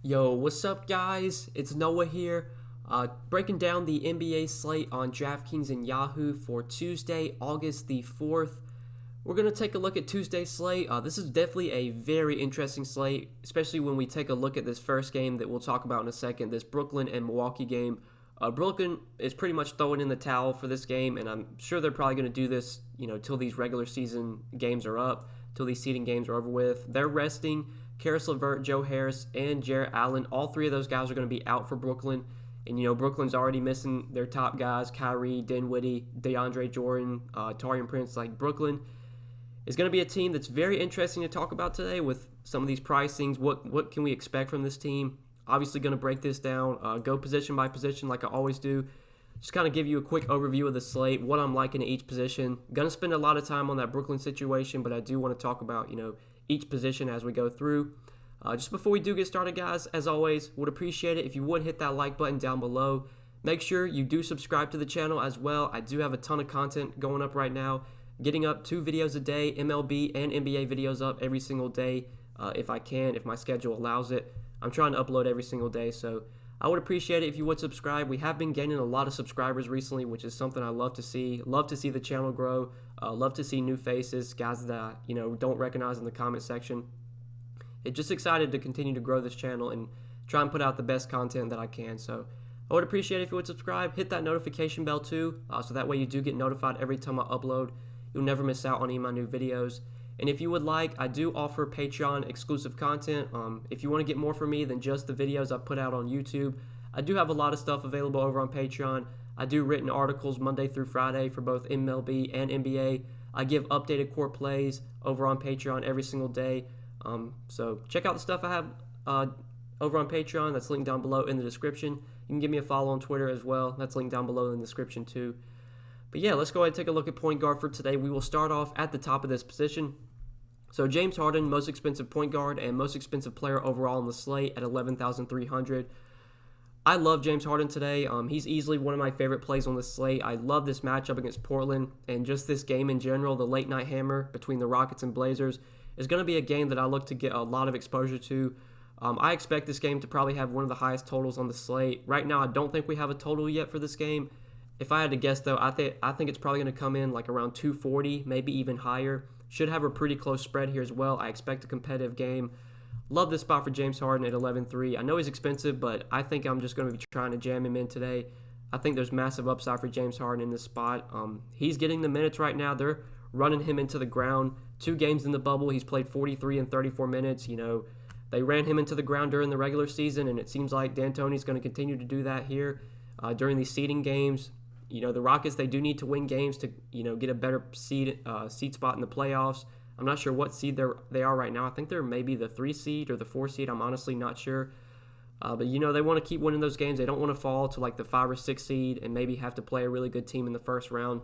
Yo, what's up, guys? It's Noah here, breaking down the NBA slate on Draftkings and Yahoo for Tuesday, August the 4th. We're going to take a look at Tuesday's slate. This is definitely a very interesting slate, especially when we take a look at this first game that we'll talk about in a second, this Brooklyn and Milwaukee game. Brooklyn is pretty much throwing in the towel for this game, and I'm sure they're probably going to do this, till these regular season games are up, till these seeding games are over with. They're resting Karis LeVert, Joe Harris, and Jarrett Allen. All three of those guys are going to be out for Brooklyn. And, Brooklyn's already missing their top guys, Kyrie, Dinwiddie, DeAndre Jordan, Taurean Prince. Brooklyn is going to be a team that's very interesting to talk about today with some of these pricings. What can we expect from this team? Obviously going to break this down, go position by position like I always do. Just kind of give you a quick overview of the slate, what I'm liking at each position. Going to spend a lot of time on that Brooklyn situation, but I do want to talk about, each position as we go through. Just before we do get started, guys, as always, would appreciate it if you would hit that like button down below. Make sure you do subscribe to the channel as well. I do have a ton of content going up right now, getting up 2 videos a day, MLB and NBA videos up every single day if I can, if my schedule allows it. I'm trying to upload every single day, so I would appreciate it if you would subscribe. We have been gaining a lot of subscribers recently, which is something I love to see. Love to see the channel grow. Love to see new faces, guys that don't recognize in the comment section. It's just excited to continue to grow this channel and try and put out the best content that I can. So I would appreciate it if you would subscribe. Hit that notification bell too, so that way you do get notified every time I upload. You'll never miss out on any of my new videos. And if you would like, I do offer Patreon exclusive content. If you want to get more from me than just the videos I put out on YouTube, I do have a lot of stuff available over on Patreon. I do written articles Monday through Friday for both MLB and NBA. I give updated core plays over on Patreon every single day. So check out the stuff I have over on Patreon. That's linked down below in the description. You can give me a follow on Twitter as well. That's linked down below in the description too. But yeah, let's go ahead and take a look at point guard for today. We will start off at the top of this position. So James Harden, most expensive point guard and most expensive player overall on the slate at $11,300. I love James Harden today. He's easily one of my favorite plays on the slate. I love this matchup against Portland and just this game in general. The late night hammer between the Rockets and Blazers is going to be a game that I look to get a lot of exposure to. I expect this game to probably have one of the highest totals on the slate. Right now, I don't think we have a total yet for this game. If I had to guess, though, I think it's probably going to come in like around 240, maybe even higher. Should have a pretty close spread here as well. I expect a competitive game. Love this spot for James Harden at 11-3. I know he's expensive, but I think I'm just going to be trying to jam him in today. I think there's massive upside for James Harden in this spot. He's getting the minutes right now. They're running him into the ground. 2 games in the bubble. He's played 43 and 34 minutes. They ran him into the ground during the regular season, and it seems like D'Antoni's going to continue to do that here during these seeding games. The Rockets, they do need to win games to, get a better seed spot in the playoffs. I'm not sure what seed they are right now. I think they're maybe the 3 seed or the 4 seed. I'm honestly not sure. But, they want to keep winning those games. They don't want to fall to like the 5 or 6 seed and maybe have to play a really good team in the first round.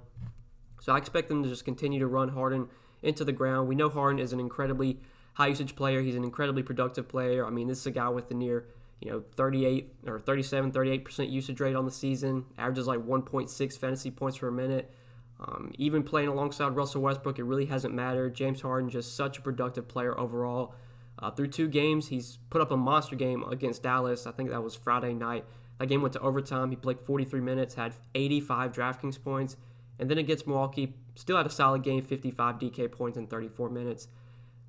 So I expect them to just continue to run Harden into the ground. We know Harden is an incredibly high-usage player. He's an incredibly productive player. I mean, this is a guy with the near 38% usage rate on the season, averages like 1.6 fantasy points per minute. Even playing alongside Russell Westbrook, it really hasn't mattered. James Harden, just such a productive player overall. Through 2 games, he's put up a monster game against Dallas. I think that was Friday night. That game went to overtime. He played 43 minutes, had 85 Draftkings points. And then against Milwaukee, still had a solid game, 55 DK points in 34 minutes.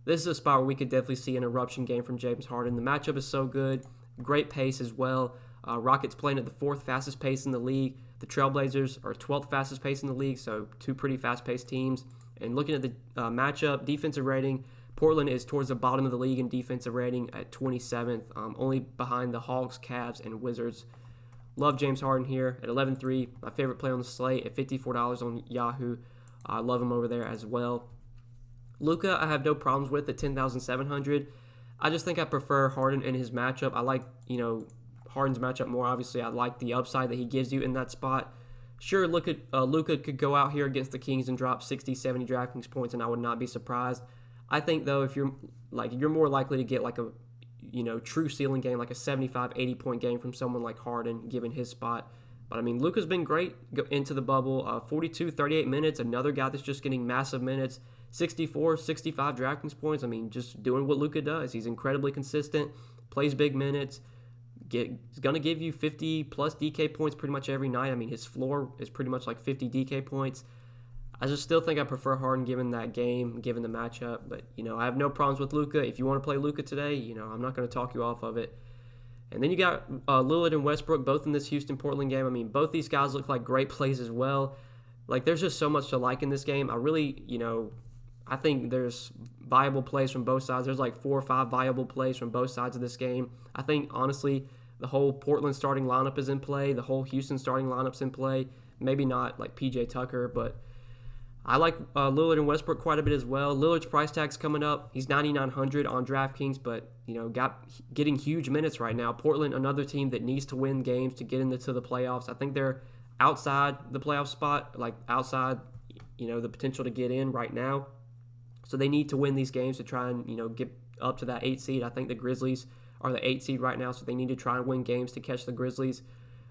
This is a spot where we could definitely see an eruption game from James Harden. The matchup is so good. Great pace as well. Rockets playing at the 4th fastest pace in the league. The Trailblazers are 12th fastest pace in the league, so 2 pretty fast-paced teams. And looking at the matchup, defensive rating, Portland is towards the bottom of the league in defensive rating at 27th, only behind the Hawks, Cavs, and Wizards. Love James Harden here at 11-3. My favorite play on the slate at $54 on Yahoo. I love him over there as well. Luka, I have no problems with at $10,700. I just think I prefer Harden in his matchup. I like, Harden's matchup more. Obviously, I like the upside that he gives you in that spot. Sure, Luka could go out here against the Kings and drop 60, 70 Draftkings points, and I would not be surprised. I think, though, if you're more likely to get like a, true ceiling game, like a 75, 80-point game from someone like Harden, given his spot. But, I mean, Luka's been great into the bubble. 42, 38 minutes, another guy that's just getting massive minutes. 64, 65 Draftkings points. I mean, just doing what Luka does. He's incredibly consistent. plays big minutes. He's going to give you 50 plus DK points pretty much every night. I mean, his floor is pretty much like 50 DK points. I just still think I prefer Harden given that game, given the matchup. But, I have no problems with Luka. If you want to play Luka today, I'm not going to talk you off of it. And then you got Lillard and Westbrook both in this Houston-Portland game. I mean, both these guys look like great plays as well. Like, there's just so much to like in this game. I really, I think there's viable plays from both sides. There's like 4 or 5 viable plays from both sides of this game. I think, honestly, the whole Portland starting lineup is in play. The whole Houston starting lineup's in play. Maybe not like PJ Tucker, but I like Lillard and Westbrook quite a bit as well. Lillard's price tag's coming up. He's $9,900 on DraftKings, but getting huge minutes right now. Portland, another team that needs to win games to get into the playoffs. I think they're outside the playoff spot, like outside, the potential to get in right now. So they need to win these games to try and get up to that 8 seed. I think the Grizzlies are the 8 seed right now, so they need to try and win games to catch the Grizzlies,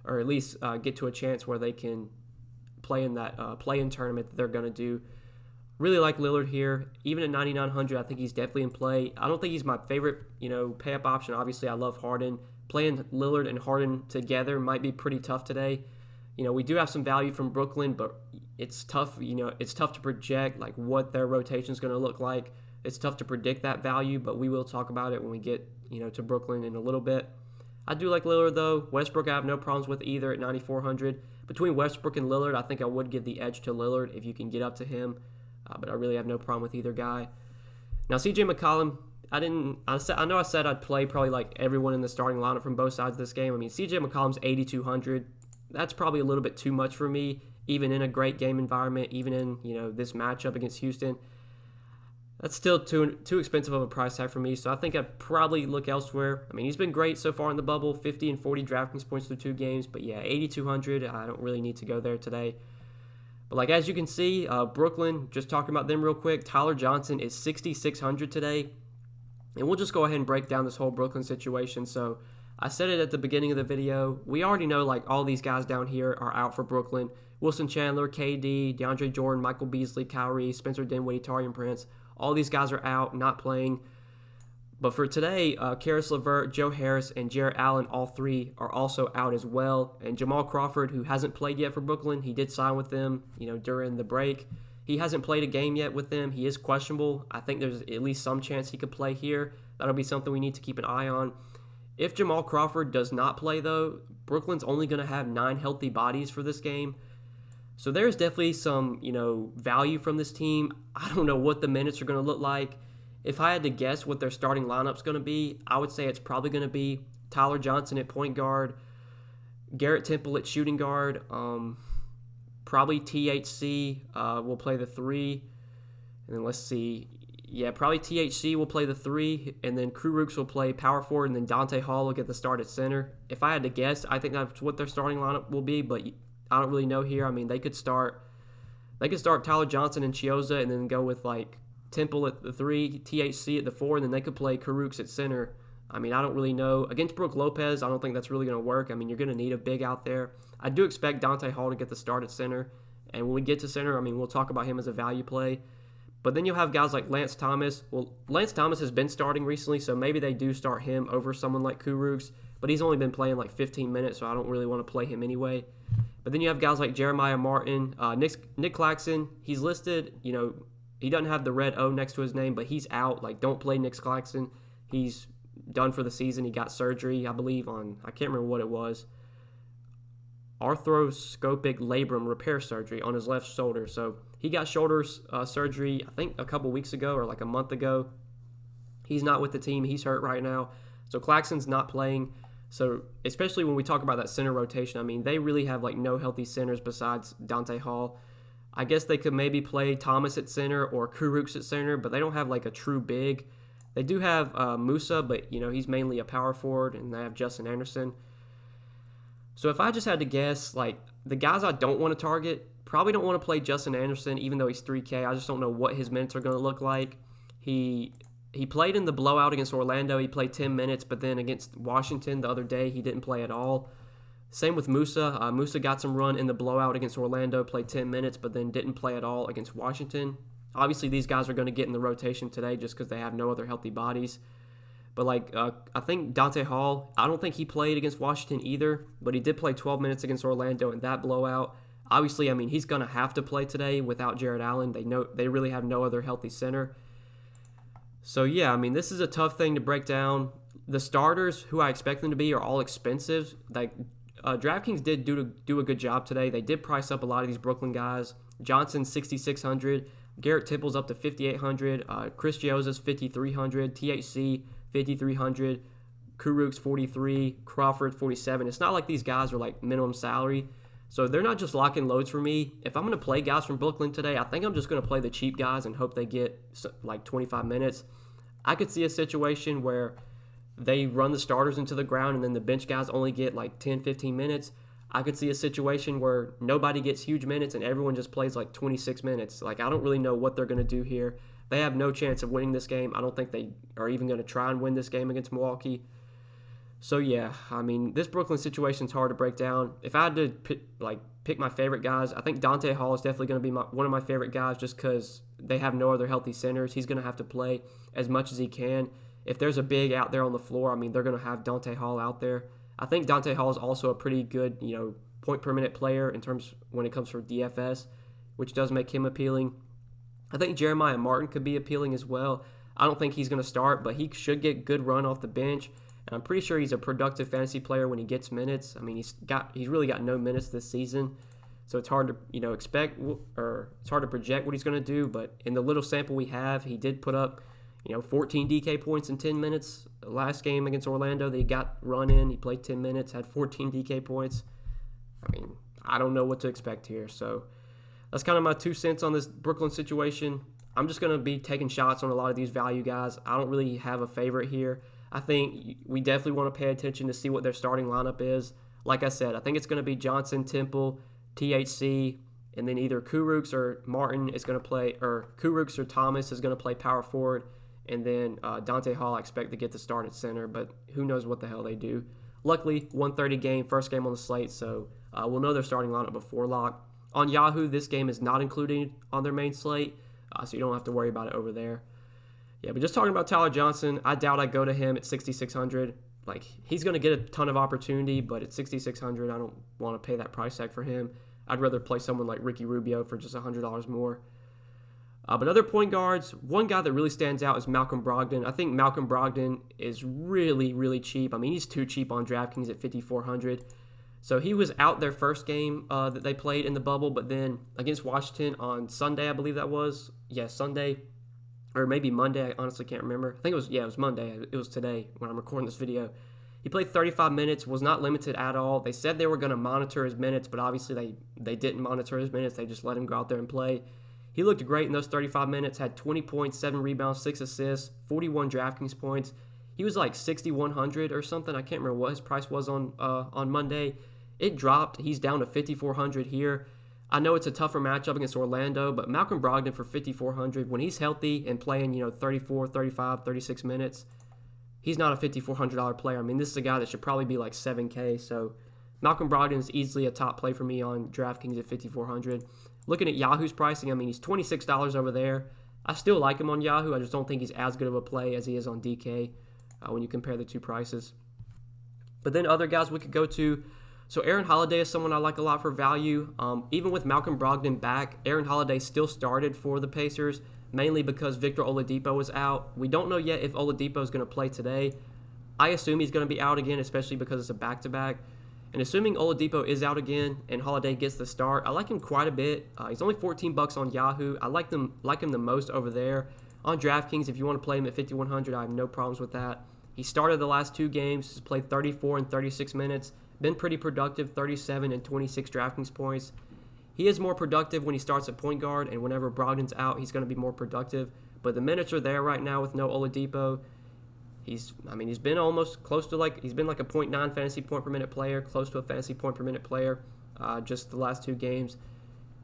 or at least get to a chance where they can play in that play-in tournament that they're going to do. Really like Lillard here. Even at $9,900, I think he's definitely in play. I don't think he's my favorite, pay-up option. Obviously, I love Harden. Playing Lillard and Harden together might be pretty tough today. We do have some value from Brooklyn, but it's tough. It's tough to project like what their rotation is going to look like. It's tough to predict that value, but we will talk about it when we get, to Brooklyn in a little bit. I do like Lillard, though. Westbrook, I have no problems with either at $9,400. Between Westbrook and Lillard, I think I would give the edge to Lillard if you can get up to him, but I really have no problem with either guy. Now, CJ McCollum, I know I said I'd play probably like everyone in the starting lineup from both sides of this game. I mean, CJ McCollum's $8,200. That's probably a little bit too much for me, even in a great game environment, even in, this matchup against Houston. That's still too expensive of a price tag for me, so I think I'd probably look elsewhere. I mean, he's been great so far in the bubble, 50 and 40 DraftKings points through 2 games, but yeah, $8,200, I don't really need to go there today. But like as you can see, Brooklyn, just talking about them real quick, Tyler Johnson is $6,600 today, and we'll just go ahead and break down this whole Brooklyn situation. So I said it at the beginning of the video. We already know like all these guys down here are out for Brooklyn. Wilson Chandler, KD, DeAndre Jordan, Michael Beasley, Kyrie, Spencer Dinwiddie, Taurean Prince. All these guys are out, not playing. But for today, Karis LeVert, Joe Harris, and Jarrett Allen, all 3 are also out as well. And Jamal Crawford, who hasn't played yet for Brooklyn, he did sign with them, during the break. He hasn't played a game yet with them. He is questionable. I think there's at least some chance he could play here. That'll be something we need to keep an eye on. If Jamal Crawford does not play, though, Brooklyn's only going to have 9 healthy bodies for this game. So there's definitely some, value from this team. I don't know what the minutes are going to look like. If I had to guess what their starting lineup's going to be, I would say it's probably going to be Tyler Johnson at point guard, Garrett Temple at shooting guard, probably THC will play the 3, and then let's see. Yeah, probably THC will play the 3, and then Kurucs will play power forward, and then Dante Hall will get the start at center. If I had to guess, I think that's what their starting lineup will be, but I don't really know here. I mean, they could start Tyler Johnson and Chioza and then go with like Temple at the 3, THC at the 4, and then they could play Kurucs at center. I mean, I don't really know. Against Brook Lopez, I don't think that's really going to work. I mean, you're going to need a big out there. I do expect Dante Hall to get the start at center, and when we get to center, I mean, we'll talk about him as a value play. But then you'll have guys like Lance Thomas. Well, Lance Thomas has been starting recently, so maybe they do start him over someone like Kurucs, but he's only been playing like 15 minutes, so I don't really want to play him anyway. But then you have guys like Jeremiah Martin, Nick Claxton. He's listed, he doesn't have the red O next to his name, but he's out. Like, don't play Nick Claxton. He's done for the season. He got surgery, I believe, I can't remember what it was, arthroscopic labrum repair surgery on his left shoulder. So he got shoulder surgery, I think, a couple weeks ago or like a month ago. He's not with the team. He's hurt right now. So Claxton's not playing. So especially when we talk about that center rotation, I mean, they really have like no healthy centers besides Dante Hall. I guess they could maybe play Thomas at center or Kurucs at center, but they don't have like a true big. They do have Musa, but he's mainly a power forward, and they have Justin Anderson. So if I just had to guess, like the guys I don't want to target, probably don't want to play Justin Anderson, even though he's 3K. I just don't know what his minutes are going to look like. He played in the blowout against Orlando. He played 10 minutes, but then against Washington the other day, he didn't play at all. Same with Musa. Musa got some run in the blowout against Orlando, played 10 minutes, but then didn't play at all against Washington. Obviously, these guys are going to get in the rotation today just because they have no other healthy bodies. But I think Dante Hall, I don't think he played against Washington either, but he did play 12 minutes against Orlando in that blowout. Obviously, I mean, he's going to have to play today without Jared Allen. They really have no other healthy center. So yeah, I mean, this is a tough thing to break down. The starters, who I expect them to be, are all expensive. Draftkings did do a good job today. They did price up a lot of these Brooklyn guys. Johnson 6,600, Garrett Tipple's up to 5,800, Chris Joseph's 5,300, THC 5,300, Kuruk's 43, Crawford 47. It's not like these guys are like minimum salary, so they're not just locking loads for me. If I'm going to play guys from Brooklyn today, I think I'm just going to play the cheap guys and hope they get like 25 minutes. I could see a situation where they run the starters into the ground and then the bench guys only get like 10, 15 minutes. I could see a situation where nobody gets huge minutes and everyone just plays like 26 minutes. Like, I don't really know what they're going to do here. They have no chance of winning this game. I don't think they are even going to try and win this game against Milwaukee. So, yeah, I mean, this Brooklyn situation is hard to break down. If I had to pick my favorite guys, I think Dante Hall is definitely going to be one of my favorite guys just because they have no other healthy centers. He's going to have to play as much as he can. If there's a big out there on the floor, I mean, they're going to have Dante Hall out there. I think Dante Hall is also a pretty good, point per minute player in terms when it comes for DFS, which does make him appealing. I think Jeremiah Martin could be appealing as well. I don't think he's going to start, but he should get good run off the bench. And I'm pretty sure he's a productive fantasy player when he gets minutes. I mean, he's really got no minutes this season, so it's hard to expect, or it's hard to project what he's going to do. But in the little sample we have, he did put up 14 DK points in 10 minutes. Last game against Orlando, they got run in. He played 10 minutes, had 14 DK points. I mean, I don't know what to expect here. So that's kind of my 2 cents on this Brooklyn situation. I'm just going to be taking shots on a lot of these value guys. I don't really have a favorite here. I think we definitely want to pay attention to see what their starting lineup is. Like I said, I think it's going to be Johnson, Temple, THC, and then either Kurucs or Martin is going to play, or Kurucs or Thomas is going to play power forward. And then Dante Hall, I expect to get the start at center, but who knows what the hell they do. Luckily, 1:30 game, first game on the slate, so we'll know their starting lineup before lock. On Yahoo, this game is not included on their main slate, so you don't have to worry about it over there. Yeah, but just talking about Tyler Johnson, I doubt I'd go to him at 6,600. Like, he's going to get a ton of opportunity, but at 6,600, I don't want to pay that price tag for him. I'd rather play someone like Ricky Rubio for just $100 more. But other point guards, one guy that really stands out is Malcolm Brogdon. I think Malcolm Brogdon is really, really cheap. I mean, he's too cheap on DraftKings at 5,400. So he was out their first game that they played in the bubble, but then against Washington on Sunday, I believe that was. Yeah, Sunday. Or maybe Monday, I honestly can't remember. I think it was Monday. It was today when I'm recording this video. He played 35 minutes, was not limited at all. They said they were going to monitor his minutes, but obviously they didn't monitor his minutes. They just let him go out there and play. He looked great in those 35 minutes, had 20 points, 7 rebounds, 6 assists, 41 DraftKings points. He was like 6,100 or something. I can't remember what his price was on Monday. It dropped. He's down to 5,400 here. I know it's a tougher matchup against Orlando, but Malcolm Brogdon for 5,400, when he's healthy and playing, 34, 35, 36 minutes, he's not a $5,400 player. I mean, this is a guy that should probably be like 7K. So Malcolm Brogdon is easily a top play for me on DraftKings at 5,400. Looking at Yahoo's pricing, I mean, he's $26 over there. I still like him on Yahoo. I just don't think he's as good of a play as he is on DK when you compare the two prices. But then other guys we could go to. So Aaron Holiday is someone I like a lot for value. Even with Malcolm Brogdon back, Aaron Holiday still started for the Pacers, mainly because Victor Oladipo was out. We don't know yet if Oladipo is going to play today. I assume he's going to be out again, especially because it's a back-to-back. And assuming Oladipo is out again and Holiday gets the start, I like him quite a bit. He's only $14 on Yahoo. I like him the most over there. On DraftKings, if you want to play him at 5,100, I have no problems with that. He started the last 2 games, he's played 34 and 36 minutes, been pretty productive, 37 and 26 DraftKings points. He is more productive when he starts at point guard, and whenever Brogdon's out, he's going to be more productive. But the minutes are there right now with no Oladipo. He's been almost close to he's been like a 0.9 fantasy point per minute player, close to a fantasy point per minute player, just the last 2 games.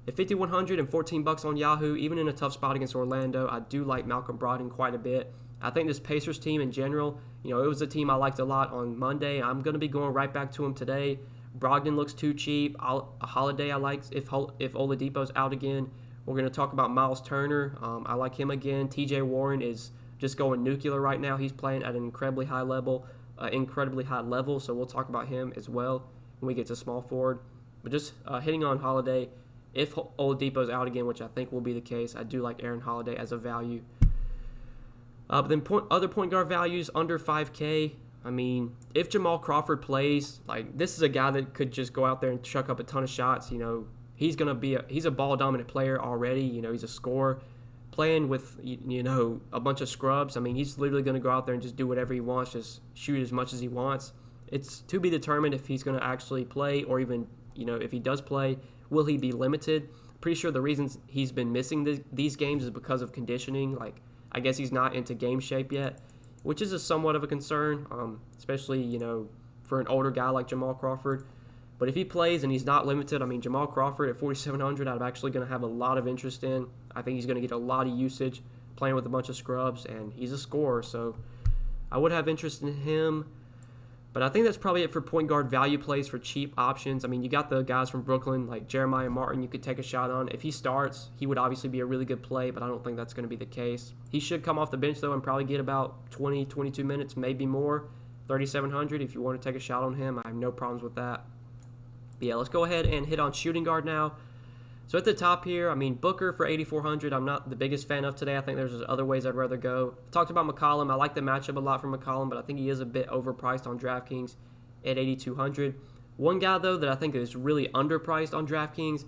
At 5,100 and $14 on Yahoo, even in a tough spot against Orlando, I do like Malcolm Brogdon quite a bit. I think this Pacers team in general, it was a team I liked a lot on Monday. I'm going to be going right back to him today. Brogdon looks too cheap. A Holiday I like if Oladipo's out again. We're going to talk about Myles Turner. I like him again. TJ Warren is just going nuclear right now. He's playing at an incredibly high level. So we'll talk about him as well when we get to small forward. But just hitting on Holiday, if Oladipo's out again, which I think will be the case, I do like Aaron Holiday as a value. But then other point guard values under 5K. I mean, if Jamal Crawford plays, like, this is a guy that could just go out there and chuck up a ton of shots. You know, he's a ball dominant player already. You know, he's a scorer playing with, you know, a bunch of scrubs. I mean, he's literally going to go out there and just do whatever he wants, just shoot as much as he wants. It's to be determined if he's going to actually play, or even, you know, if he does play, will he be limited? Pretty sure the reasons he's been missing these games is because of conditioning. Like, I guess he's not into game shape yet, which is somewhat of a concern, especially, you know, for an older guy like Jamal Crawford. But if he plays and he's not limited, I mean, Jamal Crawford at 4,700, I'm actually going to have a lot of interest in. I think he's going to get a lot of usage playing with a bunch of scrubs, and he's a scorer, so I would have interest in him. But I think that's probably it for point guard value plays for cheap options. I mean, you got the guys from Brooklyn, like Jeremiah Martin, you could take a shot on. If he starts, he would obviously be a really good play, but I don't think that's going to be the case. He should come off the bench, though, and probably get about 20, 22 minutes, maybe more. 3,700, if you want to take a shot on him, I have no problems with that. But yeah, let's go ahead and hit on shooting guard now. So at the top here, I mean, Booker for 8,400, I'm not the biggest fan of today. I think there's other ways I'd rather go. Talked about McCollum. I like the matchup a lot for McCollum, but I think he is a bit overpriced on DraftKings at 8,200. One guy, though, that I think is really underpriced on DraftKings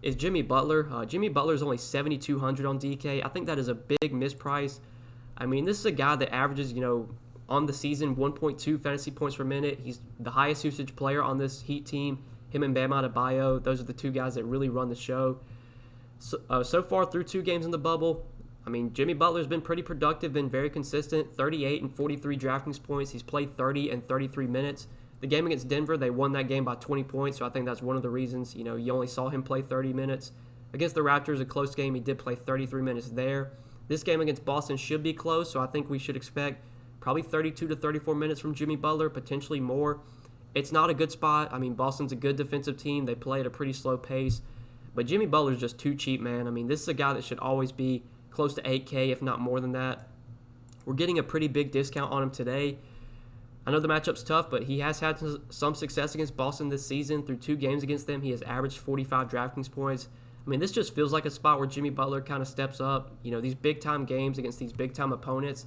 is Jimmy Butler. Jimmy Butler is only 7,200 on DK. I think that is a big misprice. I mean, this is a guy that averages, you know, on the season 1.2 fantasy points per minute. He's the highest usage player on this Heat team. Him and Bam Adebayo, those are the two guys that really run the show. So far through 2 games in the bubble, I mean, Jimmy Butler's been pretty productive, been very consistent, 38 and 43 DraftKings points. He's played 30 and 33 minutes. The game against Denver, they won that game by 20 points, so I think that's one of the reasons, you know, you only saw him play 30 minutes. Against the Raptors, a close game, he did play 33 minutes there. This game against Boston should be close, so I think we should expect probably 32 to 34 minutes from Jimmy Butler, potentially more. It's not a good spot. I mean, Boston's a good defensive team. They play at a pretty slow pace. But Jimmy Butler's just too cheap, man. I mean, this is a guy that should always be close to 8K, if not more than that. We're getting a pretty big discount on him today. I know the matchup's tough, but he has had some success against Boston this season. Through 2 games against them, he has averaged 45 DraftKings points. I mean, this just feels like a spot where Jimmy Butler kind of steps up. You know, these big-time games against these big-time opponents,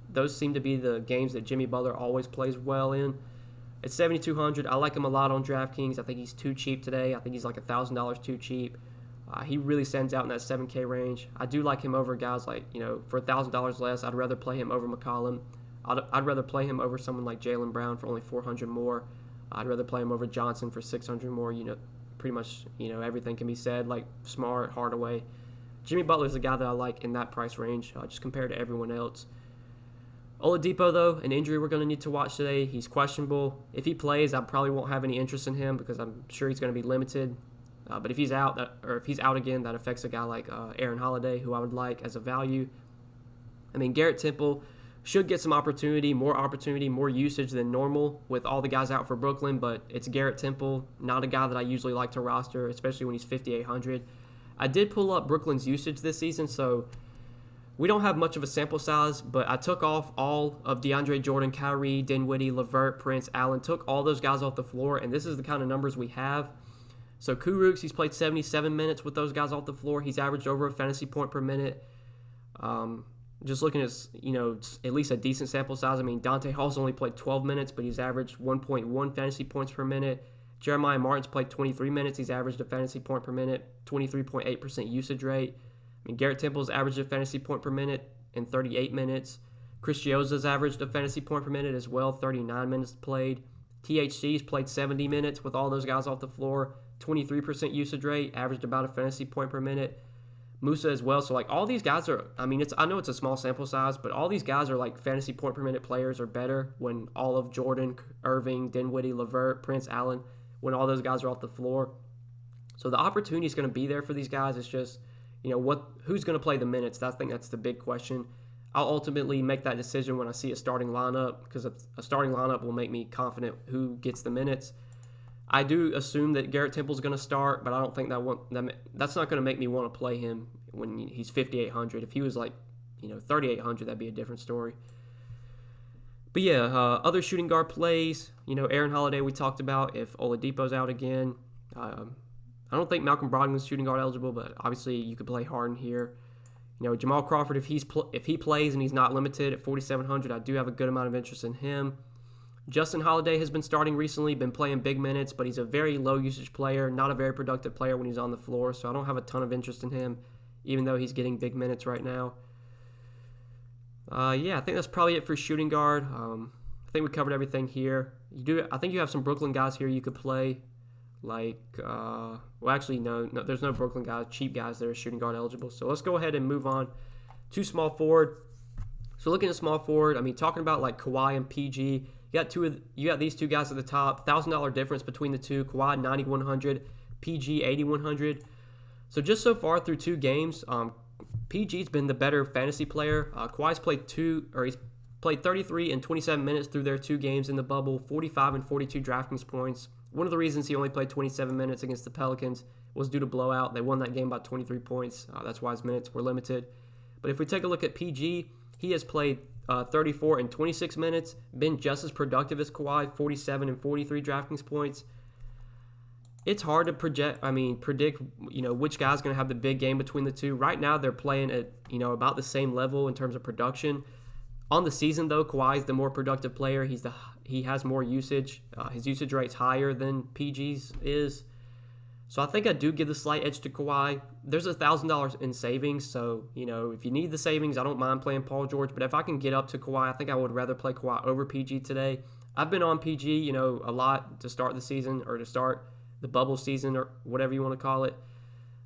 those seem to be the games that Jimmy Butler always plays well in. At 7,200, I like him a lot on DraftKings. I think he's too cheap today. I think he's like $1,000 too cheap. He really stands out in that 7K range. I do like him over guys like, you know, for $1,000 less, I'd rather play him over McCollum. I'd rather play him over someone like Jaylen Brown for only 400 more. I'd rather play him over Johnson for 600 more. You know, pretty much, you know, everything can be said, like Smart, Hardaway. Jimmy Butler's the guy that I like in that price range, just compared to everyone else. Oladipo, though, an injury we're going to need to watch today. He's questionable. If he plays, I probably won't have any interest in him because I'm sure he's going to be limited. But if he's out, if he's out again, that affects a guy like Aaron Holiday, who I would like as a value. I mean, Garrett Temple should get some opportunity, more usage than normal with all the guys out for Brooklyn, but it's Garrett Temple, not a guy that I usually like to roster, especially when he's 5,800. I did pull up Brooklyn's usage this season, so we don't have much of a sample size, but I took off all of DeAndre Jordan, Kyrie, Dinwiddie, LeVert, Prince, Allen, took all those guys off the floor, and this is the kind of numbers we have. So Kurucs, he's played 77 minutes with those guys off the floor. He's averaged over a fantasy point per minute. Just looking at, you know, at least a decent sample size. I mean, Dante Hall's only played 12 minutes, but he's averaged 1.1 fantasy points per minute. Jeremiah Martin's played 23 minutes. He's averaged a fantasy point per minute, 23.8% usage rate. I mean, Garrett Temple's averaged a fantasy point per minute in 38 minutes. Chris Chioza's averaged a fantasy point per minute as well, 39 minutes played. THC's played 70 minutes with all those guys off the floor, 23% usage rate, averaged about a fantasy point per minute. Musa as well. So, like, all these guys are, I mean, I know it's a small sample size, but all these guys are, like, fantasy point per minute players or better when all of Jordan, Irving, Dinwiddie, LeVert, Prince, Allen, when all those guys are off the floor. So the opportunity is going to be there for these guys. It's just, you know, who's going to play the minutes? I think that's the big question. I'll ultimately make that decision when I see a starting lineup, because a starting lineup will make me confident who gets the minutes. I do assume that Garrett Temple's going to start, but I don't think that's not going to make me want to play him when he's 5,800. If he was like, 3,800, that'd be a different story. But yeah, other shooting guard plays, Aaron Holiday we talked about if Oladipo's out again. I don't think Malcolm Brogdon's shooting guard eligible, but obviously you could play Harden here. Jamal Crawford, if he plays and he's not limited at 4,700, I do have a good amount of interest in him. Justin Holiday has been starting recently, been playing big minutes, but he's a very low usage player, not a very productive player when he's on the floor, so I don't have a ton of interest in him, even though he's getting big minutes right now. I think that's probably it for shooting guard. I think we covered everything here. I think you have some Brooklyn guys here you could play. No, there's no Brooklyn guys, cheap guys that are shooting guard eligible. So let's go ahead and move on to small forward. So looking at small forward, talking about like Kawhi and PG, you got these two guys at the top. $1,000 difference between the two. Kawhi 9,100, PG 8,100. So just so far through 2 games, PG's been the better fantasy player. Kawhi's he's played 33 and 27 minutes through their 2 games in the bubble, 45 and 42 Draftkings points. One of the reasons he only played 27 minutes against the Pelicans was due to blowout. They won that game by 23 points. That's why his minutes were limited. But if we take a look at PG, he has played 34 and 26 minutes, been just as productive as Kawhi, 47 and 43 Draftkings points. It's hard to predict, which guy's going to have the big game between the two. Right now, they're playing at, about the same level in terms of production. On the season, though, Kawhi is the more productive player. He has more usage. His usage rate's higher than PG's is. So I think I do give the slight edge to Kawhi. There's $1,000 in savings, so, if you need the savings, I don't mind playing Paul George. But if I can get up to Kawhi, I think I would rather play Kawhi over PG today. I've been on PG, a lot to start the season or to start the bubble season or whatever you want to call it.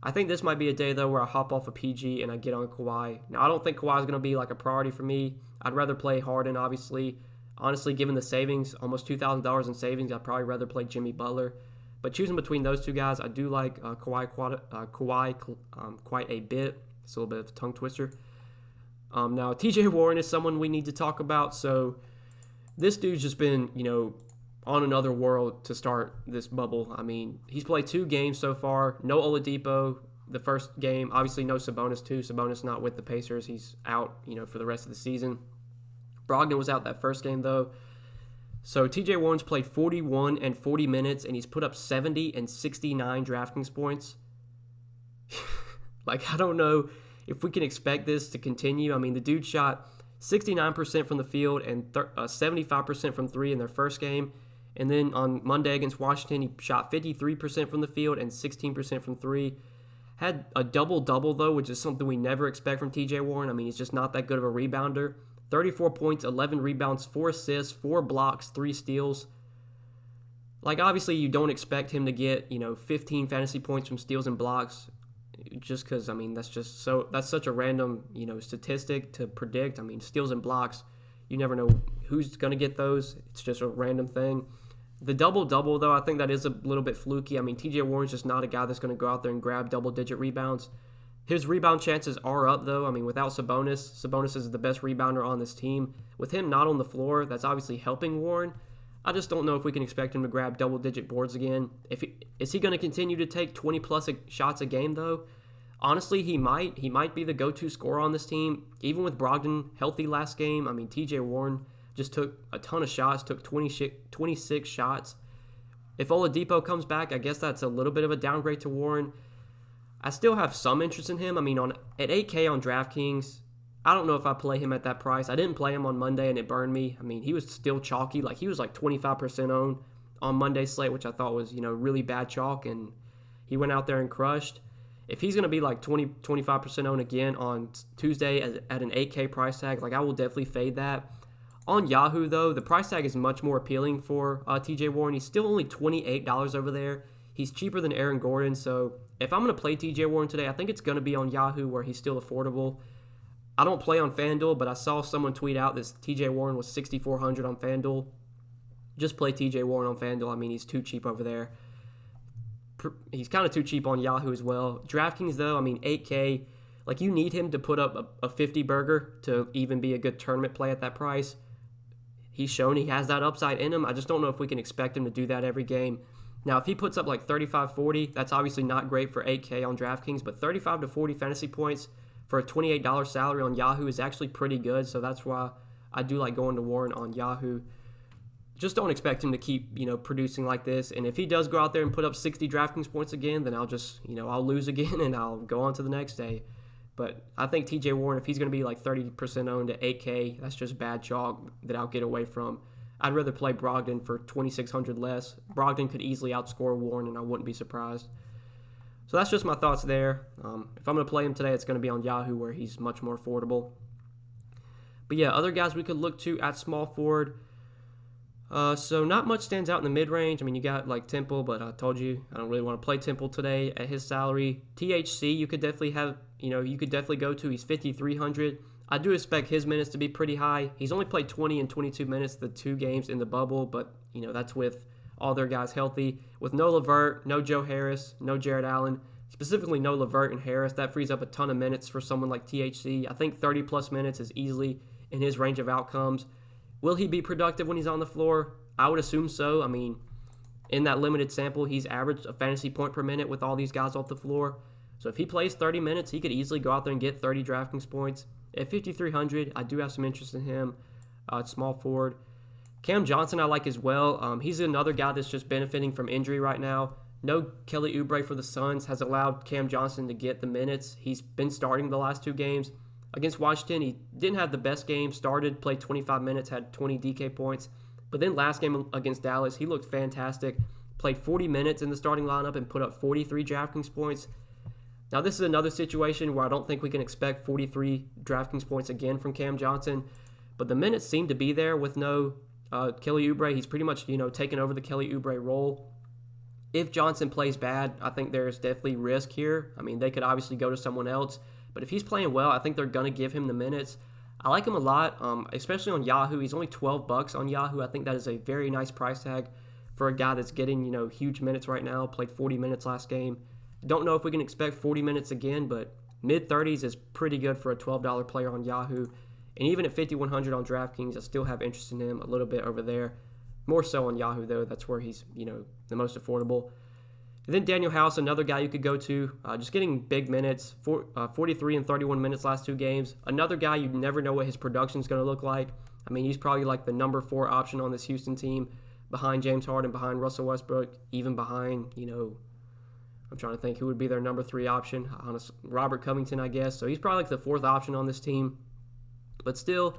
I think this might be a day, though, where I hop off of PG and I get on Kawhi. Now, I don't think Kawhi is going to be like a priority for me. I'd rather play Harden, obviously. Honestly, given the savings, almost $2,000 in savings, I'd probably rather play Jimmy Butler. But choosing between those two guys, I do like Kawhi quite a bit. It's a little bit of a tongue twister. Now, TJ Warren is someone we need to talk about. So this dude's just been, on another world to start this bubble. He's played 2 games so far. No Oladipo the first game. Obviously, no Sabonis too. Sabonis not with the Pacers. He's out, for the rest of the season. Brogdon was out that first game, though. So TJ Warren's played 41 and 40 minutes, and he's put up 70 and 69 Draftkings points. I don't know if we can expect this to continue. The dude shot 69% from the field and 75% from 3 in their first game. And then on Monday against Washington, he shot 53% from the field and 16% from 3. Had a double-double, though, which is something we never expect from TJ Warren. He's just not that good of a rebounder. 34 points, 11 rebounds, 4 assists, 4 blocks, 3 steals. Obviously, you don't expect him to get, 15 fantasy points from steals and blocks just because, that's such a random, statistic to predict. Steals and blocks, you never know who's going to get those. It's just a random thing. The double-double, though, I think that is a little bit fluky. TJ Warren's just not a guy that's going to go out there and grab double-digit rebounds. His rebound chances are up, though. Without Sabonis is the best rebounder on this team. With him not on the floor, that's obviously helping Warren. I just don't know if we can expect him to grab double-digit boards again. Is he going to continue to take 20-plus shots a game, though? Honestly, he might. He might be the go-to scorer on this team. Even with Brogdon healthy last game, TJ Warren just took a ton of shots, took 26 shots. If Oladipo comes back, I guess that's a little bit of a downgrade to Warren. I still have some interest in him. At $8K on DraftKings, I don't know if I play him at that price. I didn't play him on Monday, and it burned me. He was still chalky. He was 25% owned on Monday's slate, which I thought was, really bad chalk, and he went out there and crushed. If he's going to be 25% owned again on Tuesday at an 8K price tag, I will definitely fade that. On Yahoo, though, the price tag is much more appealing for TJ Warren. He's still only $28 over there. He's cheaper than Aaron Gordon, so if I'm going to play TJ Warren today, I think it's going to be on Yahoo where he's still affordable. I don't play on FanDuel, but I saw someone tweet out that TJ Warren was $6,400 on FanDuel. Just play TJ Warren on FanDuel. He's too cheap over there. He's kind of too cheap on Yahoo as well. DraftKings, though, 8K. You need him to put up a 50-burger to even be a good tournament play at that price. He's shown he has that upside in him. I just don't know if we can expect him to do that every game. Now, if he puts up 35, 40, that's obviously not great for 8K on DraftKings, but 35 to 40 fantasy points for a $28 salary on Yahoo is actually pretty good. So that's why I do like going to Warren on Yahoo. Just don't expect him to keep, producing like this. And if he does go out there and put up 60 DraftKings points again, then I'll just, I'll lose again and I'll go on to the next day. But I think TJ Warren, if he's going to be like 30% owned at 8K, that's just bad chalk that I'll get away from. I'd rather play Brogdon for 2,600 less. Brogdon could easily outscore Warren, and I wouldn't be surprised. So that's just my thoughts there. If I'm going to play him today, it's going to be on Yahoo where he's much more affordable. But yeah, other guys we could look to at small forward. So not much stands out in the mid-range. I mean, you got like Temple, but I told you I don't really want to play Temple today at his salary. THC, you could definitely have, you could definitely go to. He's 5,300. I do expect his minutes to be pretty high. He's only played 20 and 22 minutes the 2 games in the bubble, but, that's with all their guys healthy. With no LeVert, no Joe Harris, no Jared Allen, specifically no LeVert and Harris, that frees up a ton of minutes for someone like THC. I think 30-plus minutes is easily in his range of outcomes. Will he be productive when he's on the floor? I would assume so. I mean, in that limited sample, he's averaged a fantasy point per minute with all these guys off the floor. So if he plays 30 minutes, he could easily go out there and get 30 DraftKings points. At 5,300, I do have some interest in him at small forward. Cam Johnson I like as well. He's another guy that's just benefiting from injury right now. No Kelly Oubre for the Suns has allowed Cam Johnson to get the minutes. He's been starting the last 2 games. Against Washington, he didn't have the best game. Started, played 25 minutes, had 20 DK points. But then last game against Dallas, he looked fantastic. Played 40 minutes in the starting lineup and put up 43 DraftKings points. Now, this is another situation where I don't think we can expect 43 DraftKings points again from Cam Johnson. But the minutes seem to be there with no Kelly Oubre. He's pretty much, taken over the Kelly Oubre role. If Johnson plays bad, I think there's definitely risk here. I mean, they could obviously go to someone else. But if he's playing well, I think they're going to give him the minutes. I like him a lot, especially on Yahoo. He's only $12 on Yahoo. I think that is a very nice price tag for a guy that's getting, huge minutes right now. Played 40 minutes last game. Don't know if we can expect 40 minutes again, but mid-30s is pretty good for a $12 player on Yahoo. And even at 5,100 on DraftKings, I still have interest in him a little bit over there. More so on Yahoo, though. That's where he's, the most affordable. And then Daniel House, another guy you could go to, just getting big minutes, 43 and 31 minutes last 2 games. Another guy you never know what his production is going to look like. I mean, he's probably like the number 4 option on this Houston team, behind James Harden, behind Russell Westbrook, even behind, I'm trying to think who would be their number 3 option. Robert Covington, I guess. So he's probably like the 4th option on this team. But still,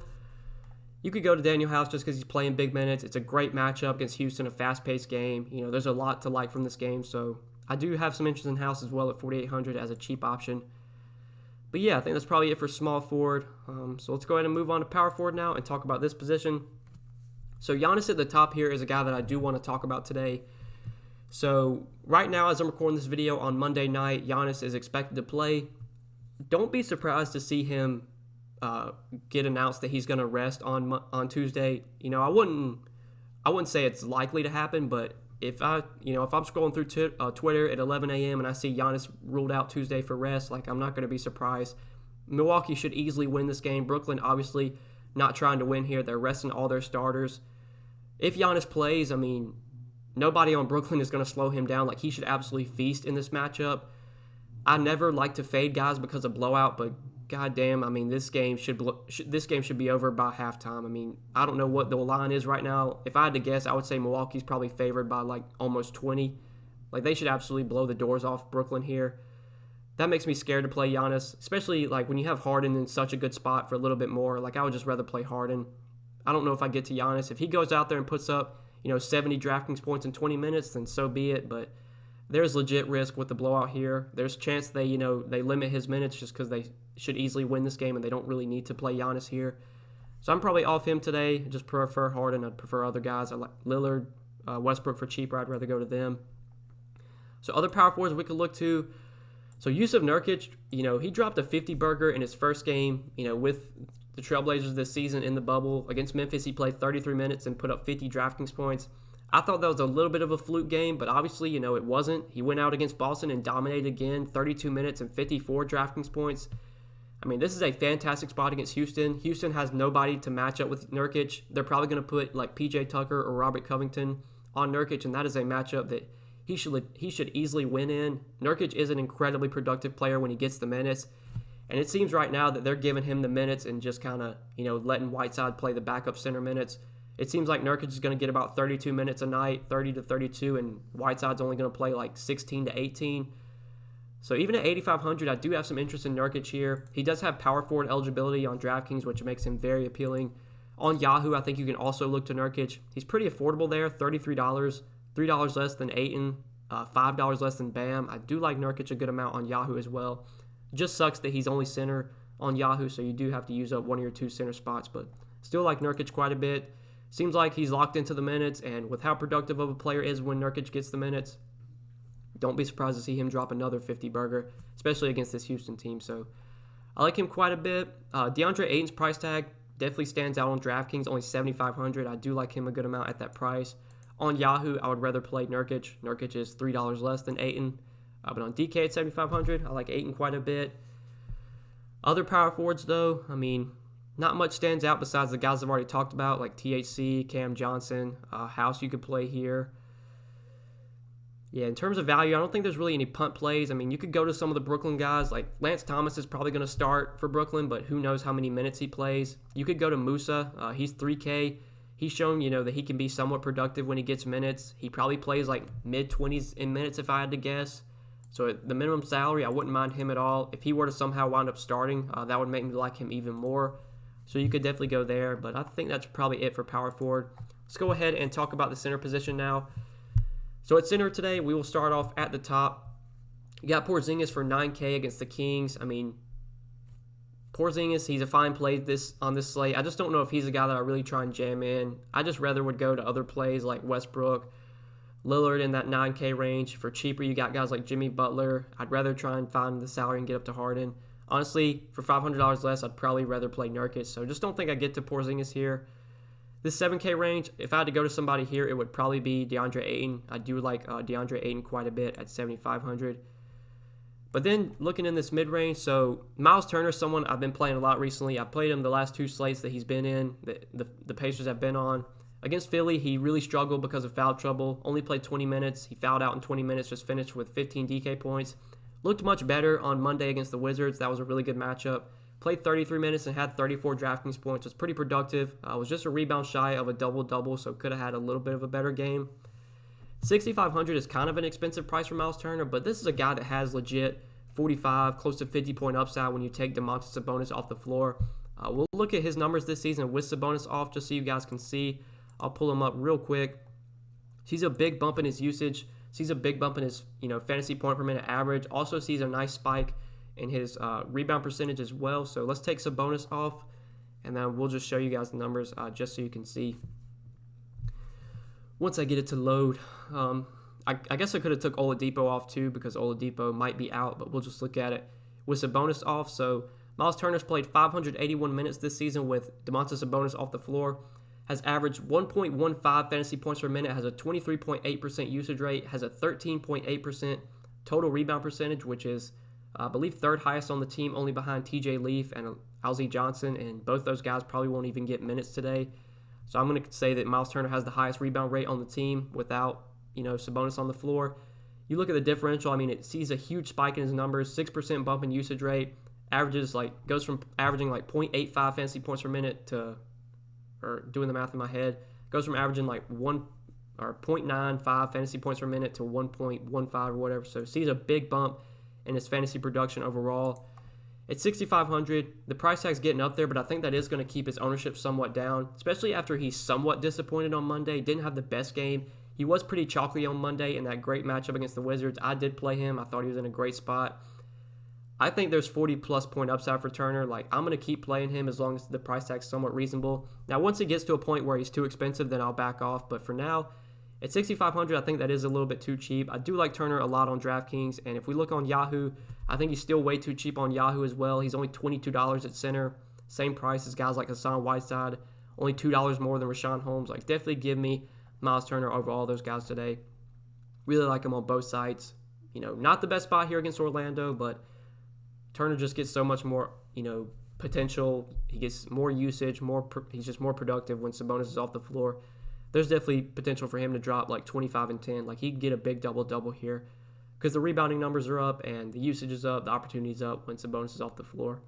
you could go to Daniel House just because he's playing big minutes. It's a great matchup against Houston, a fast-paced game. There's a lot to like from this game. So I do have some interest in House as well at 4,800 as a cheap option. But yeah, I think that's probably it for small forward. So let's go ahead and move on to power forward now and talk about this position. So Giannis at the top here is a guy that I do want to talk about today. So right now, as I'm recording this video on Monday night, Giannis is expected to play. Don't be surprised to see him get announced that he's going to rest on Tuesday. I wouldn't say it's likely to happen, but if I'm scrolling through Twitter at 11 a.m. and I see Giannis ruled out Tuesday for rest, I'm not going to be surprised. Milwaukee should easily win this game. Brooklyn obviously not trying to win here. They're resting all their starters. If Giannis plays, nobody on Brooklyn is going to slow him down. He should absolutely feast in this matchup. I never like to fade guys because of blowout, but goddamn, this game should be over by halftime. I don't know what the line is right now. If I had to guess, I would say Milwaukee's probably favored by almost 20. They should absolutely blow the doors off Brooklyn here. That makes me scared to play Giannis, especially when you have Harden in such a good spot for a little bit more. I would just rather play Harden. I don't know if I get to Giannis. If he goes out there and puts up 70 DraftKings points in 20 minutes, then so be it. But there's legit risk with the blowout here. There's a chance they limit his minutes just because they should easily win this game and they don't really need to play Giannis here. So I'm probably off him today. I just prefer Harden. I'd prefer other guys. I like Lillard, Westbrook for cheaper. I'd rather go to them. So other power forwards we could look to. So Yusuf Nurkic, he dropped a 50-burger in his first game, with the Trailblazers this season in the bubble. Against Memphis, he played 33 minutes and put up 50 DraftKings points. I thought that was a little bit of a fluke game, but obviously, it wasn't. He went out against Boston and dominated again, 32 minutes and 54 DraftKings points. This is a fantastic spot against Houston. Houston has nobody to match up with Nurkic. They're probably going to put PJ Tucker or Robert Covington on Nurkic, and that is a matchup that he should easily win in. Nurkic is an incredibly productive player when he gets the minutes. And it seems right now that they're giving him the minutes and just kind of, letting Whiteside play the backup center minutes. It seems like Nurkic is going to get about 32 minutes a night, 30 to 32, and Whiteside's only going to play like 16 to 18. So even at 8,500, I do have some interest in Nurkic here. He does have power forward eligibility on Draftkings, which makes him very appealing. On Yahoo, I think you can also look to Nurkic. He's pretty affordable there, $33, $3 less than Ayton, $5 less than Bam. I do like Nurkic a good amount on Yahoo as well. It just sucks that he's only center on Yahoo, so you do have to use up one of your two center spots, but still like Nurkic quite a bit. Seems like he's locked into the minutes, and with how productive of a player is when Nurkic gets the minutes, don't be surprised to see him drop another 50-burger, especially against this Houston team. So I like him quite a bit. DeAndre Ayton's price tag definitely stands out on DraftKings, only $7,500. I do like him a good amount at that price. On Yahoo, I would rather play Nurkic. Nurkic is $3 less than Ayton. But on DK at $7,500, I like Ayton quite a bit. Other power forwards, though, not much stands out besides the guys I've already talked about, like THC, Cam Johnson, House you could play here. Yeah, in terms of value, I don't think there's really any punt plays. You could go to some of the Brooklyn guys. Like Lance Thomas is probably going to start for Brooklyn, but who knows how many minutes he plays. You could go to Musa. He's $3K. He's shown, that he can be somewhat productive when he gets minutes. He probably plays like mid-20s in minutes if I had to guess. So at the minimum salary, I wouldn't mind him at all. If he were to somehow wind up starting, that would make me like him even more. So you could definitely go there, but I think that's probably it for power forward. Let's go ahead and talk about the center position now. So at center today, we will start off at the top. You got Porzingis for $9K against the Kings. Porzingis, he's a fine play on this slate. I just don't know if he's a guy that I really try and jam in. I just rather would go to other plays like Westbrook, Lillard in that 9K range. For cheaper, you got guys like Jimmy Butler. I'd rather try and find the salary and get up to Harden. Honestly, for $500 less, I'd probably rather play Nurkic. So just don't think I get to Porzingis here. This 7K range, if I had to go to somebody here, it would probably be DeAndre Ayton. I do like DeAndre Ayton quite a bit at $7,500. But then looking in this mid-range, so Myles Turner is someone I've been playing a lot recently. I've played him the last two slates that he's been in, the Pacers have been on. Against Philly, he really struggled because of foul trouble. Only played 20 minutes. He fouled out in 20 minutes, just finished with 15 DK points. Looked much better on Monday against the Wizards. That was a really good matchup. Played 33 minutes and had 34 DraftKings points. Was pretty productive. Was just a rebound shy of a double-double, so could have had a little bit of a better game. $6,500 is kind of an expensive price for Myles Turner, but this is a guy that has legit 45, close to 50-point upside when you take Domantas Sabonis off the floor. We'll look at his numbers this season with Sabonis off just so you guys can see. I'll pull him up real quick. Sees a big bump in his usage. Sees a big bump in his fantasy point per minute average. Also sees a nice spike in his rebound percentage as well. So let's take Sabonis off, and then we'll just show you guys the numbers just so you can see. Once I get it to load, I guess I could have took Oladipo off too because Oladipo might be out, but we'll just look at it with Sabonis off. So Myles Turner's played 581 minutes this season with Domantas Sabonis off the floor. Has averaged 1.15 fantasy points per minute, has a 23.8% usage rate, has a 13.8% total rebound percentage, which is, I believe, third highest on the team, only behind TJ Leaf and Alzee Johnson, and both those guys probably won't even get minutes today. So I'm going to say that Myles Turner has the highest rebound rate on the team without, Sabonis on the floor. You look at the differential, it sees a huge spike in his numbers, 6% bump in usage rate, goes from averaging 0.85 fantasy points per minute to, or doing the math in my head, goes from averaging 0.95 fantasy points per minute to 1.15 or whatever. So sees a big bump in his fantasy production overall. At $6,500, the price tag's getting up there, but I think that is going to keep his ownership somewhat down, especially after he's somewhat disappointed on Monday. Didn't have the best game. He was pretty chalky on Monday in that great matchup against the Wizards. I did play him. I thought he was in a great spot. I think there's 40-plus point upside for Turner. I'm going to keep playing him as long as the price tag's somewhat reasonable. Now, once it gets to a point where he's too expensive, then I'll back off. But for now, at $6,500, I think that is a little bit too cheap. I do like Turner a lot on DraftKings, and if we look on Yahoo, I think he's still way too cheap on Yahoo as well. He's only $22 at center, same price as guys like Hassan Whiteside, only $2 more than Rashawn Holmes. Definitely give me Myles Turner over all those guys today. Really like him on both sides. Not the best spot here against Orlando, but Turner just gets so much more, potential. He gets more usage, he's just more productive when Sabonis is off the floor. There's definitely potential for him to drop 25 and 10. He could get a big double-double here. because the rebounding numbers are up and the usage is up, the opportunity is up when Sabonis is off the floor.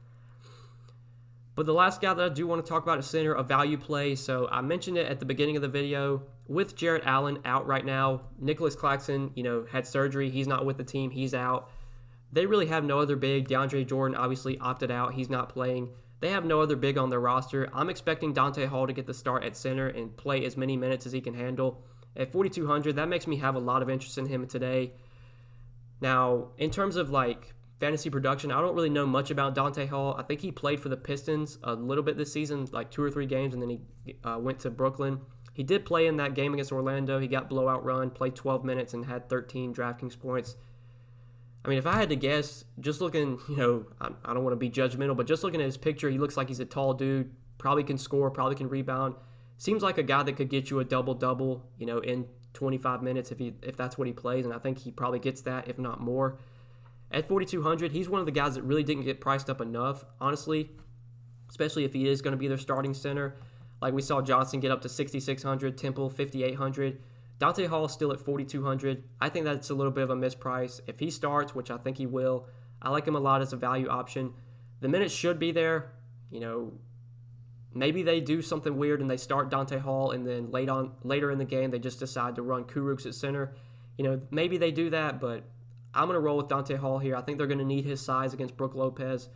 But the last guy that I do want to talk about is center, a value play. So I mentioned it at the beginning of the video. With Jarrett Allen out right now, Nicholas Claxton, had surgery. He's not with the team. He's out. They really have no other big. DeAndre Jordan obviously opted out. He's not playing. They have no other big on their roster. I'm expecting Dante Hall to get the start at center and play as many minutes as he can handle. At 4,200, that makes me have a lot of interest in him today. Now, in terms of fantasy production, I don't really know much about Dante Hall. I think he played for the Pistons a little bit this season, 2 or 3 games, and then he went to Brooklyn. He did play in that game against Orlando. He got blowout run, played 12 minutes, and had 13 Draftkings points. I mean, if I had to guess, just looking, I don't want to be judgmental, but just looking at his picture, he looks like he's a tall dude, probably can score, probably can rebound. Seems like a guy that could get you a double-double, in 25 minutes if that's what he plays, and I think he probably gets that, if not more. At 4,200, he's one of the guys that really didn't get priced up enough, honestly, especially if he is going to be their starting center. Like we saw Johnson get up to 6,600, Temple 5,800. Dante Hall still at 4,200. I think that's a little bit of a misprice. If he starts, which I think he will, I like him a lot as a value option. The minutes should be there. Maybe they do something weird and they start Dante Hall, and then later in the game they just decide to run Kurucs at center. Maybe they do that, but I'm going to roll with Dante Hall here. I think they're going to need his size against Brook Lopez.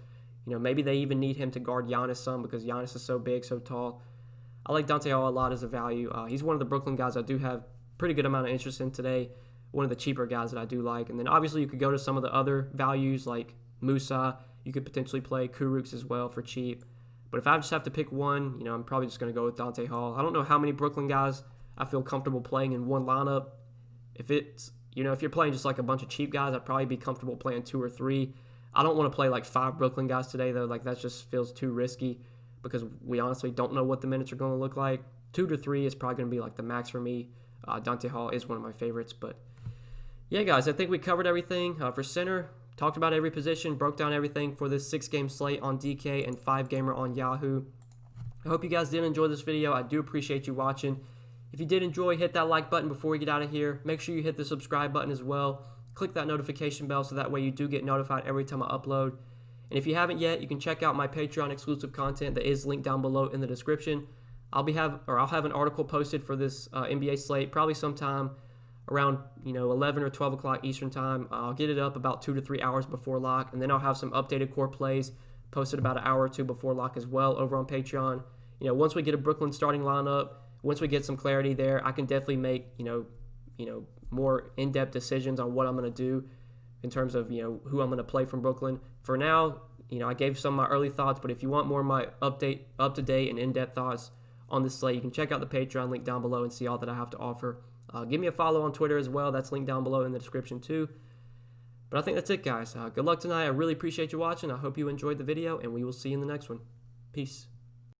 Maybe they even need him to guard Giannis some because Giannis is so big, so tall. I like Dante Hall a lot as a value. He's one of the Brooklyn guys I do have pretty good amount of interest in today. One of the cheaper guys that I do like. And then obviously you could go to some of the other values like Musa. You could potentially play Kurucs as well for cheap. But if I just have to pick one, I'm probably just going to go with Dante Hall. I don't know how many Brooklyn guys I feel comfortable playing in one lineup. If it's, if you're playing just a bunch of cheap guys, I'd probably be comfortable playing 2 or 3. I don't want to play 5 Brooklyn guys today though. That just feels too risky because we honestly don't know what the minutes are going to look like. 2 to 3 is probably going to be the max for me. Dante Hall is one of my favorites. But yeah, guys, I think we covered everything for center. Talked about every position, broke down everything for this 6-game slate on DK and 5-gamer on Yahoo. I hope you guys did enjoy this video. I do appreciate you watching. If you did enjoy, hit that like button before we get out of here. Make sure you hit the subscribe button as well. Click that notification bell so that way you do get notified every time I upload. And if you haven't yet, you can check out my Patreon exclusive content that is linked down below in the description. I'll have an article posted for this NBA slate probably sometime around 11 or 12 o'clock Eastern time. I'll get it up about 2 to 3 hours before lock, and then I'll have some updated core plays posted about an hour or 2 before lock as well over on Patreon. Once we get a Brooklyn starting lineup, once we get some clarity there, I can definitely make more in-depth decisions on what I'm going to do in terms of who I'm going to play from Brooklyn. For now, I gave some of my early thoughts, but if you want more of my up-to-date and in-depth thoughts on this slate, you can check out the Patreon link down below and see all that I have to offer. Give me a follow on Twitter as well. That's linked down below in the description too. But I think that's it, guys. Good luck tonight. I really appreciate you watching. I hope you enjoyed the video, and we will see you in the next one. Peace.